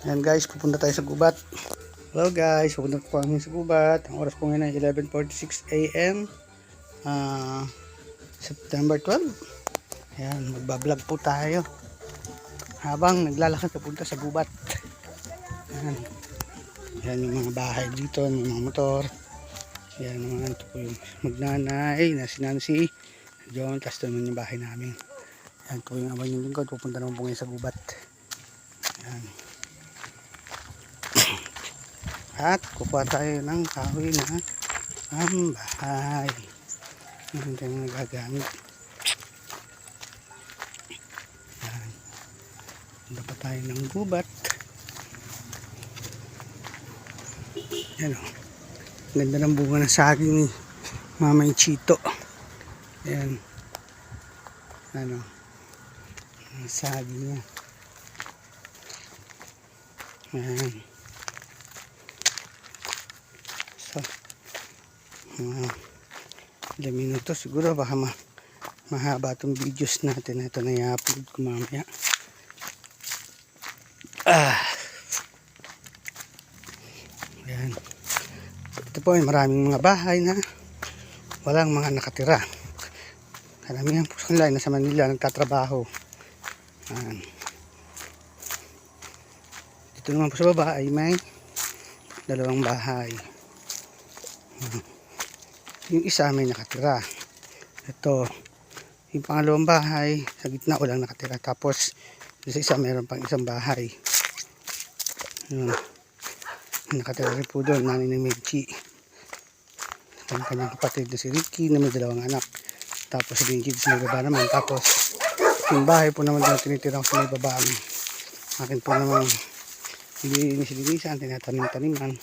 Ayan guys, pupunta tayo sa gubat. Hello guys, pupunta po kami sa gubat. Ang oras po ngayon ay 11:46 AM. September 12. Ayan, magbablog po tayo habang naglalakad papunta sa gubat. Ayan. Ayan yung mga bahay dito, yung mga motor. Ayan naman, ito po yung magnanay na si Nancy John, tapos naman yung bahay namin. Ayan po yung abang yung lingkod, pupunta naman po ngayon sa gubat. Ayan. At kukuha tayo ng kahoy na bahay. Hindi tayo nagagamit. Ayan. Dapat tayo ng gubat. Ayan o. Ganda ng bunga ng saging ni Mamay Chito. Ayan. Ano. Ang saging niya. Ayan. So, ilang minuto siguro baka mahaba itong videos natin. Ito na i-upload ko mamaya. Ayan. Ito po ay maraming mga bahay na walang mga nakatira. Karamihan po sa kanila nasa Manila nagtatrabaho. Ayan. Dito naman po sa baba ay may dalawang bahay. Yung isa may nakatira. Ito, yung pangalawang bahay, sa gitna walang nakatira. Tapos, sa isa meron pang isang bahay. Nakatira rin po doon, nanay ni Medchi. Ang kanyang kapatid na si Ricky na may dalawang anak. Tapos si Benji sa may baba naman. Tapos, yung bahay po naman doon tinitirang sa may baba. Akin po naman, linis-linisan, tinatanim-taniman.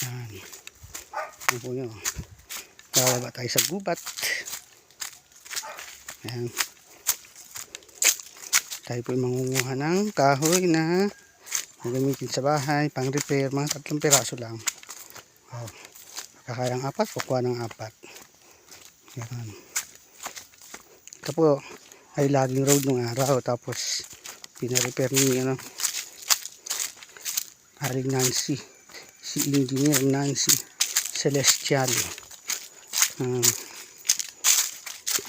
Yan. Ano po nyo. Lalaba tayo sa gubat. Ayan. Tayo po mangunguha ng kahoy na gagamitin sa bahay, pang repair, mga 3 piraso lang. Oh. Kakayang 4, kukuha ng 4. Ayan. Ito po ay laging road ng araw. Tapos pina-repair ni Aling Nancy, si Engineer Nancy Celestial.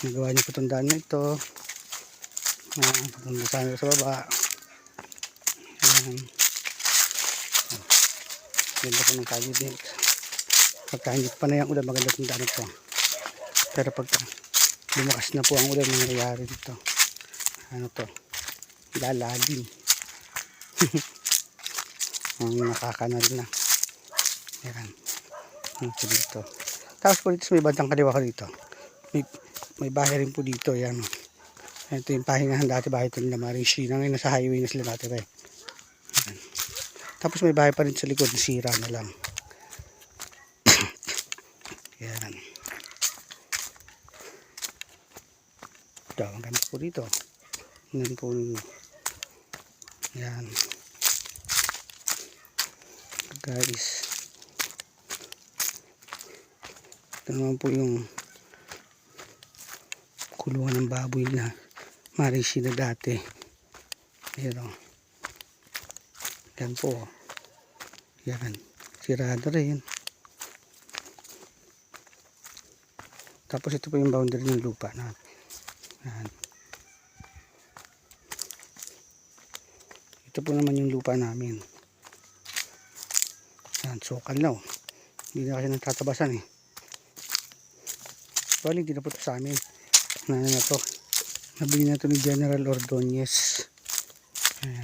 Nagawa niyo po itong daan na ito. Papunta tayo sa baba. Ayan. Ganda po ng kalye din. Pagka hindi pa na yung ulan, maganda itong daan ito. Pero pagka lumakas na po ang ulan, nangyayari dito. Ano to? Lalalim. Ang nakakanal na. Ayan. Ito dito. Tapos po dito sa may bandang kaliwa ko dito. May bahay rin po dito. Ayan. Ito yung pahingahan dati bahay ito nila Marishi. Ngayon nasa highway na sila natira. Ayan. Tapos may bahay pa rin sa likod. Sira na lang. Ayan. Ito. Ang ganda po dito. Ayan po. Ayan. Guys. Ito naman po yung kulungan ng baboy na Marishi na dati. Ayan o. Yan po. Yan. Sirado rin. Tapos ito po yung boundary ng lupa na. Yan. Ito po naman yung lupa namin. Yan. Sokal na o. Hindi na kasi nagtatabasan eh. Bali, hindi na po ito sa amin. Na to. Nabili na ito ni General Ordonez. Ayan.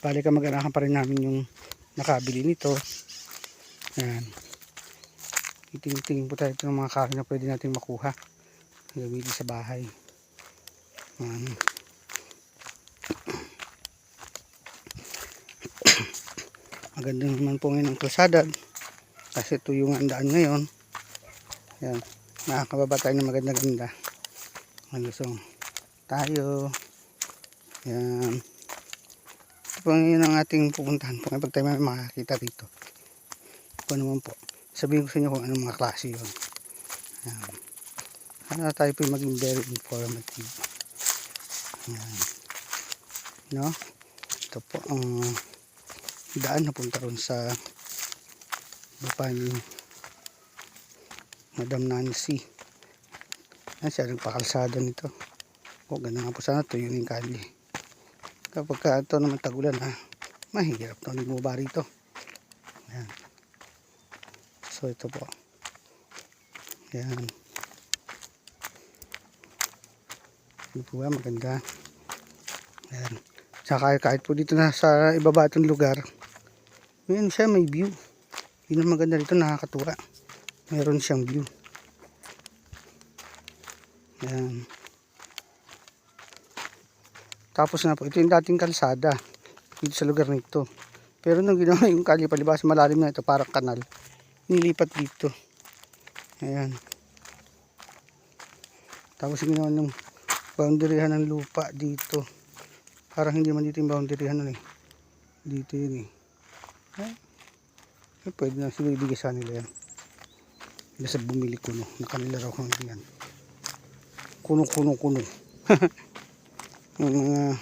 Bali, kamag-anakan pa rin namin yung nakabili nito. Ayan. Itingin po tayo ito ng mga kahoy na pwede natin makuha. Gamitin sa bahay. Ayan. Maganda naman po ngayon ang kalsada. Kasi ito yung daan ngayon. Ayan. Nakakababa tayo ng maganda-ganda. Malusong tayo. Ayan. Ito po ngayon ang ating pupuntahan. Pag tayo may makakita dito. Ito naman po. Sabihin ko sa inyo kung anong mga klase yun. Ayan. Sana tayo po maging very informative. Ayan. No? Ito po ang daan na punta ron sa lupa ni Madam Nancy. Yan siya nagpakalsada nito. O ganda nga po sana tuyo yung kalye. Kapag ka ito naman tagulan mahirap na bumaba rito. Ayan. So ito po. Ayan. Ito po ba maganda. Ayan. Saka kahit po dito na sa ibaba itong lugar, ayan siya, may view. Yun ang maganda dito, nakakatuwa. Meron siyang view. Ayan. Tapos na po, ito yung dating kalsada dito sa lugar nito. Pero nung ginawa yung kalye palibas malalim na ito, parang kanal, nilipat dito. Ayan. Tapos ginawa ng boundaryhan ng lupa dito. Parang hindi man dito yung boundaryhan nun eh. Dito yun eh. Pwede na sila ibigay sa nila yan. Basta bumili kuno. Na kanila raw kung yan. Kuno. Yung mga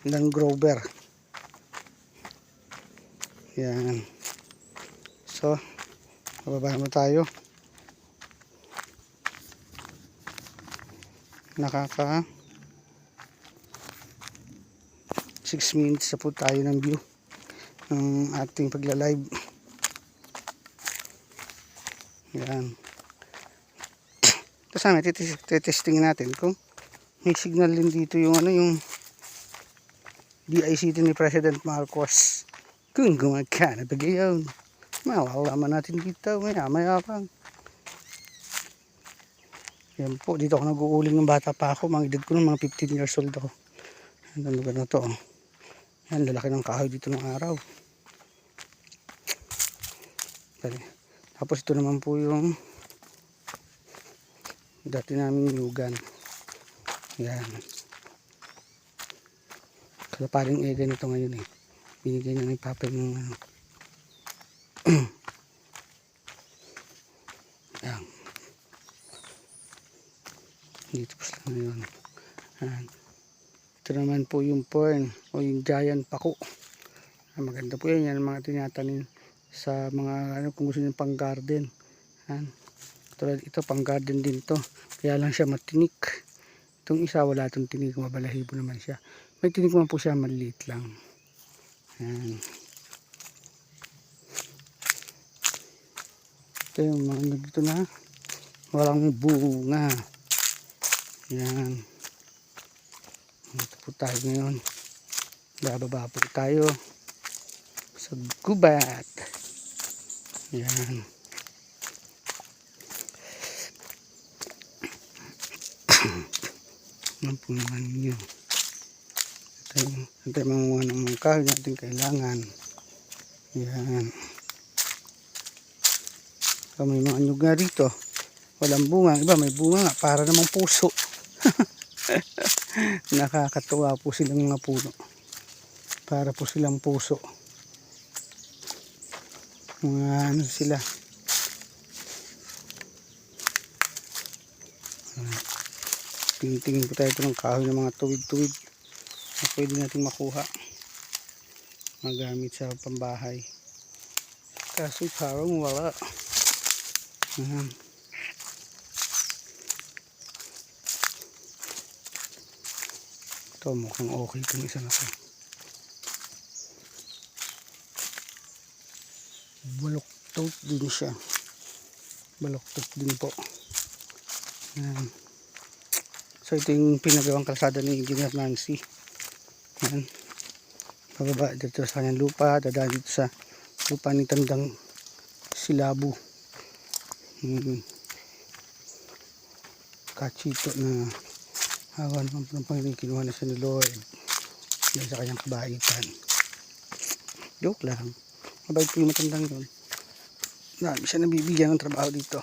Land Rover. Yan. So, bababa naman tayo. Nakaka 6 minutes na po tayo ng view ng ating pagla-live. Yan. Tapos namin testing natin kung may signal din dito yung yung DICT ni President Marcos. Kung gumagana bagayon, malalaman natin dito maya pang. Yan po, dito ako nag-uuling ng bata pa ako. Mga edad ko ng mga 15 years old ako. Ang lugar na to. Yan, lalaki ng kahoy dito ng araw. Tapos ito naman po yung dati naming yugan. Yan. Kaya paring ganito ngayon eh. Binigay na ng papa ng yan. Dito po sila ngayon. Yan. Ito naman po yung fern o yung giant pako. Maganda po yan. Yan ang mga tinatanim sa mga kung gusto nyo pang garden. Yan. Tulad ito pang garden din to. Kaya lang siya matinik. Itong isa wala itong tinik. Mabalahibo naman siya. May tinik naman po siya, maliit lang. Yan. Ito yung mga dito na walang bunga. Yan. Ito po tayo ngayon. Bababa po tayo sa gubat. Yan. Ano po naman yun? Ito yung mga ng kahoy natin kailangan. Yan. So, may mga nyug nga rito. Walang bunga. Iba may bunga nga. Para namang puso. Nakakatuwa po silang mga puno. Para po silang puso. Mga ano sila. Tingin-tingin po tayo ito ng kahoy ng mga tuwid-tuwid na pwede natin makuha. Magamit sa pambahay. Kaso parang wala. Ito mukhang okay itong isa na ito. Baluktot din siya. Baluktot din po. Yan. So ito yung pinagawang kalsada ni Engineer Nancy. Yan. Pababa dito sa kanyang lupa. Dadaan dito sa lupa ni Tandang Silabu. Kachito na hawan ng Panginoon. Kinuha na siya ni Lord dahil sa kanyang kabaitan. Joke lang. Mabait po yung matandang yun. Marami siya nabibigyan ng trabaho dito.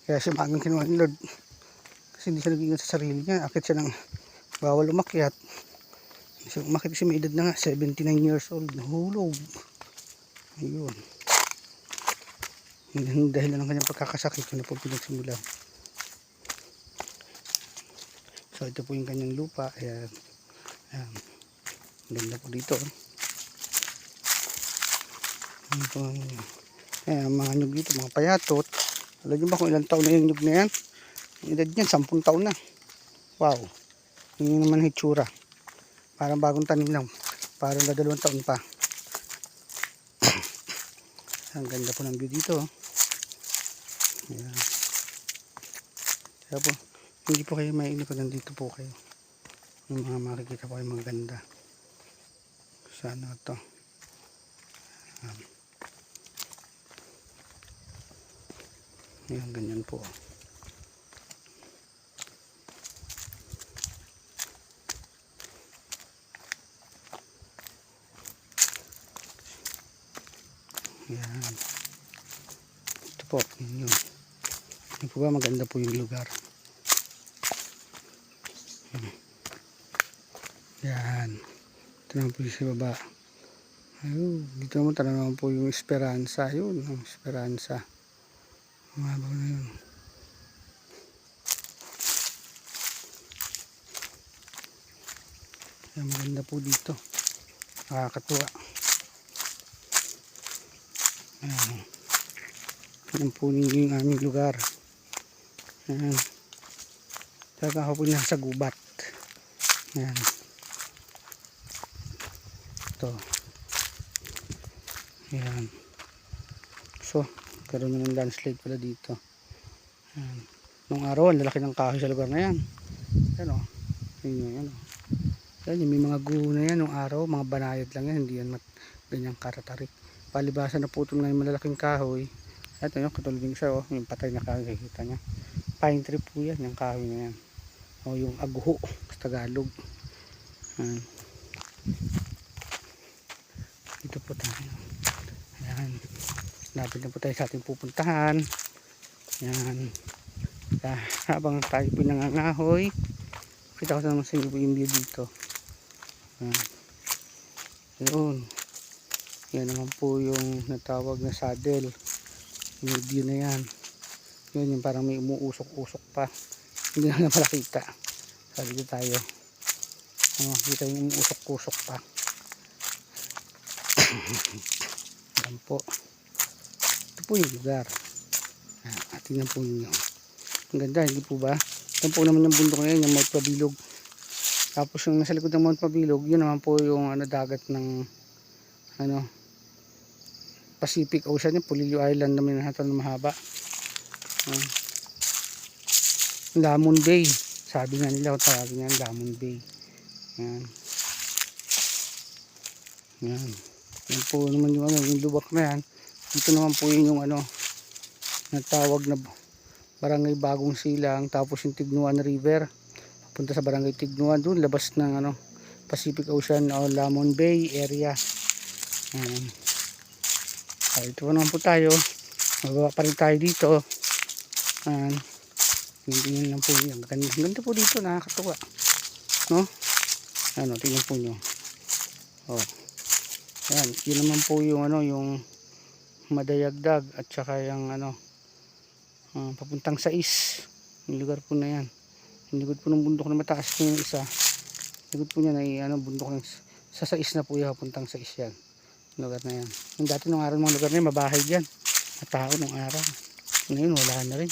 Kaya siya magang kinuha ni Lord. Kasi hindi siya nagiging sa sarili niya. Akit siya ng bawal umakyat. Umakyat kasi may edad na nga. 79 years old. Nahulog. Ayun. Dahil na ng kanyang pagkakasakit. Yun na po pinagsimulan. So ito po yung kanyang lupa. Ayan. Ayan. Ganda po dito. Yan po. Ayan, mga nyug dito, mga payatot. Alam nyo ba kung ilang taon na yung nyug na yan? Yung edad niyan, 10 taon na. Wow. Yun naman hitsura. Parang bagong tanim lang. Parang 2 taon pa. Ang ganda po ng view dito. Ayan. Kaya po, hindi po kayo mainip pag nandito po kayo. Yung mga makikita po kayo maganda. Sana ito. Ayan, ganyan po. Ayan. Ito po, yun. Yun po ba, maganda po yung lugar. Ayan. Ito naman po yung sa baba. Ayun, dito naman tara naman po yung Esperanza. Ayun, ang Esperanza. Mabaw na yun. Ayan, maganda po dito. Nakakatuwa. Ayan. Ayan po yung aming lugar. Ayan. Talaga ako po nasa gubat. Ayan. Ito. Ayan. So, karoon na ng landslide pala dito. Ayan. Nung araw, ang lalaki ng kahoy sa lugar na yan. Ayan o. Ayan o. Ayan, may mga guho na yan nung araw. Mga banayad lang yan. Hindi yan ganyang karatarik. Palibasa na putol na yung malalaking kahoy. Ito yung katulad yung isa o. Yung patay na kahoy. Kita niya. Pine tree po yan. Yung kahoy na yan. O yung aguho sa Tagalog. Ayan. Dito po tayo. Ayan. Lapit na po tayo sa ating pupuntahan. Ayan. Habang tayo po nangangahoy, kita ko naman sa inyo po yung view dito. Ayan. Ayun. Yan naman po yung natawag na saddle. Yung view na yan. Yun yung parang may umuusok-usok pa. Hindi na malakita. So dito tayo. Makikita yung umuusok-usok pa. Yan po. Ito po yung lugar. Tingnan po ninyo. Ang ganda, hindi po ba? Yan po naman yung bundok na yan, yung Mount Mabilog. Tapos yung nasa likod ng Mount Mabilog, yun naman po yung dagat ng Pacific Ocean, yung Pulilio Island na minahatan na mahaba. Lamon Bay. Sabi nga nila, tawagin yan, Lamon Bay. Yan. Yan. Yan po naman yung lubak na yan. Dito naman po yung natawag na Barangay Bagong Silang, tapos yung Tignuan River punta sa Barangay Tignuan, doon labas ng Pacific Ocean o Lamon Bay area. Ito naman po tayo, mababa pa rin tayo dito. Tingnan lang po niya, ganda po dito, nakakatuwa, no? Tingnan po nyo. Ayan, yun naman po yung yung Madayagdag at saka yung papuntang Sais, yung lugar po na yan. Yung likod po ng bundok na mataas po yung isa, likod po niya na bundok ng sa Sais na po yung papuntang Sais yan, yung lugar na yan. Yung dati nung araw mga lugar na yan, mabahay dyan at tao nung araw. Ngayon wala na rin.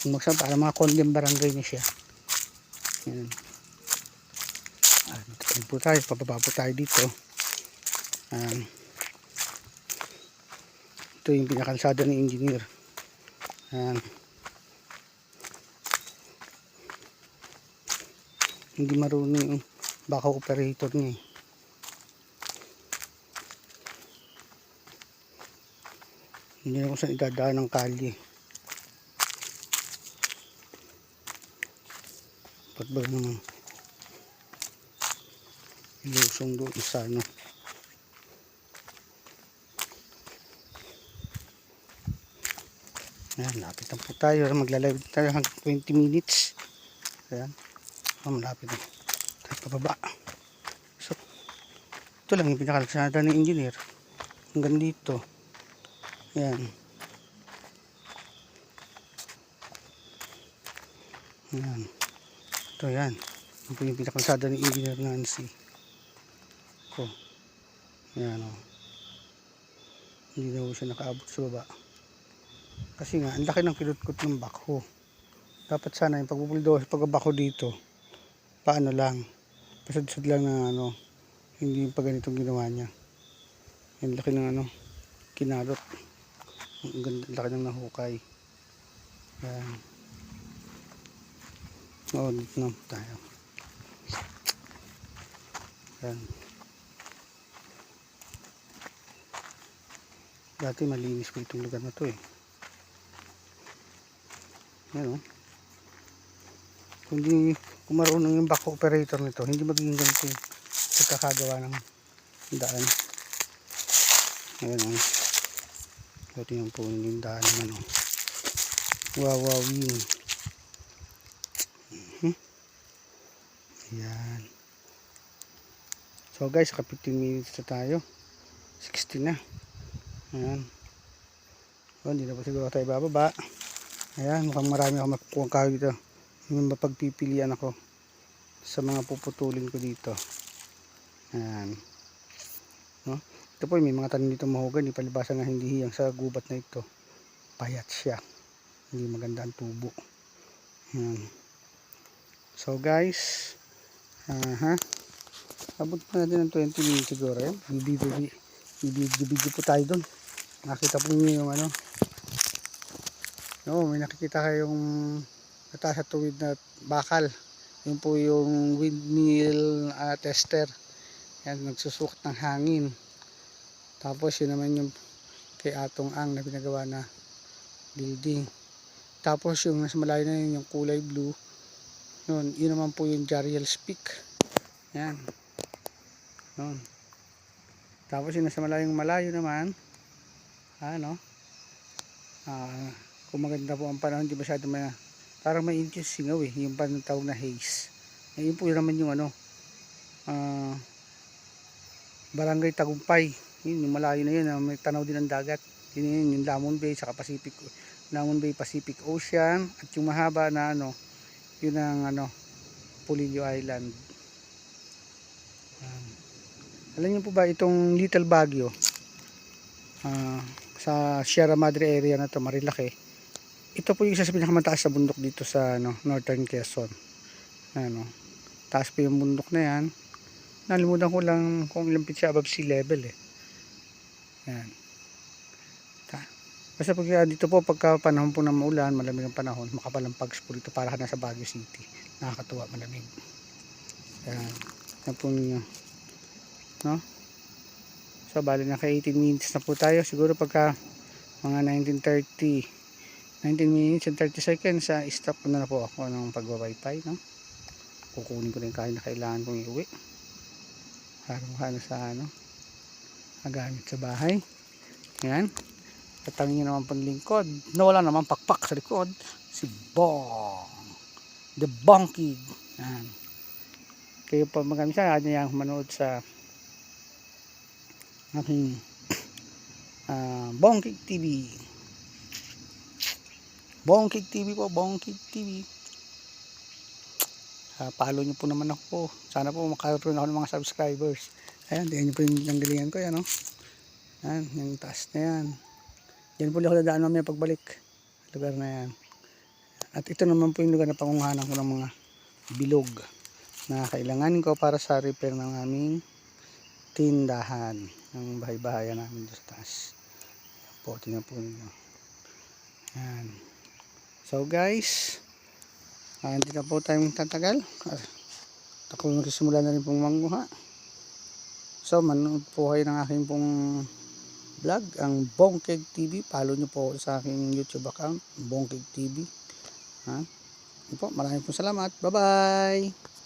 Kung magsama para mga condemned barangay na siya. Yan. Dito po tayo, pababa po tayo dito. Ito yung pinakalsada ng engineer. Hindi marunong yung baka operator niya. Hindi na kung saan idadaan ng kalye. Ba't ba naman ilusong doon sa Ayan, lapit na po tayo. Maglalive tayo hanggang 20 minutes. Ayan. Malapit na. Tayo pababa. So, ito lang yung pinakalsada ng engineer. Hanggang dito. Ayan. Ayan. Ito yan. Ito yung pinakalsada ng engineer Nancy. Ayan o. Hindi na po siya nakaabot sa baba. Kasi nga, ang laki ng kinutkot ng backhoe. Dapat sana yung pagbabako dito, paano lang, pasad-sad lang na ano, hindi yung ganitong ginawa niya. Yung laki ng ano, kinalot. Ang ganda, laki ng nahukay. Yan. Oo, dito na tayo. Yan. Dati malinis po itong lugar na to eh. Yan o. Kung marunong yung back operator nito, hindi magiging ganito yung pagkakagawa ng daan. Ayan o. Ito yung po yung daan naman o. Wawawin. Ayan. So guys, 15 minutes na tayo. 60 na. Ayan. So, hindi na po siguro tayo bababa. Ayan, mukhang marami ako makukuha kayo dito. Yung mapagpipilian ako sa mga puputulin ko dito. Ayan. No? Ito po, may mga tanim dito mahugan. Di palibasa nga hindi hiyang sa gubat na ito. Payat siya. Hindi maganda ang tubo. Ayan. So guys, abot pa natin ng 20 minutes siguro. Video po tayo doon. Nakita po niyo yung ano. No, may nakikita kayong nataas sa tuwid na bakal. Yun po yung windmill tester. Yan, nagsusukat ng hangin. Tapos yun naman yung kay Atong Ang na pinagawa na building. Tapos yung nasa malayo na yun, yung kulay blue. Yun naman po yung Jariel's Peak. Yan. Yun. Tapos yung nasa malayo naman, ano, kung maganda po ang panahon, hindi masyado parang may inches singaw eh, yung panatawag na haze. Ayun po yun naman yung ano, Barangay Tagumpay. Yun, yung malayo na yun, may tanaw din ang dagat. Yun yung Lamon Bay, saka Lamon Bay Pacific Ocean, at yung mahaba na ano, yun ang ano, Polillo Island. Alam niyo po ba itong Little Baguio, sa Sierra Madre area na to, Marilaki, ito po yung isa sa pinakamataas na bundok dito sa ano, Northern Quezon. Ano, taas po yung bundok na yan. Nalimutan ko lang kung ilang feet siya above sea level eh. Yan. Basta pag dito po, pagka panahon po ng maulan, malamig ang panahon, makapalampags po dito para nasa Baguio City. Nakakatuwa, malamig. Yan. Yan po ninyo. No? So, bali na kay 18 minutes na po tayo. Siguro pagka mga 19 minutes and 30 seconds, stop ko na po ako ng pagwa-wifi. No? Kukunin ko na yung kain na kailangan kong iuwi. Harang sa ano, magamit sa bahay. Yan. Katangin nyo naman pang lingkod. Wala naman pakpak sa likod. Si Bong. The Bonky. Yan. Kayo pa magamit sa kanya yung manood sa aking Bongkig TV. Bongkig TV po, Bongkig TV. Follow nyo po naman ako. Sana po makaroon ako ng mga subscribers. Ayan, diyan nyo po yung nanggalingan ko. Yan, no? Yan, yung taas na yan. Yan po ako dadaan mamaya pagbalik. Lugar na yan. At ito naman po yung lugar na pangunguhanan ko ng mga bilog na kailanganin ko para sa repair ng aming tindahan ng bahay-bahayan namin doon sa taas. Yan po, tingnan po ninyo. Yan. So guys, hindi na po tayong tatagal. Ako magsisimula na rin pong manguha. So manood po kayo ng aking pong vlog, ang Bongkig TV. Follow nyo po sa aking YouTube account, Bongkig TV. Yan po, maraming po salamat. Bye bye.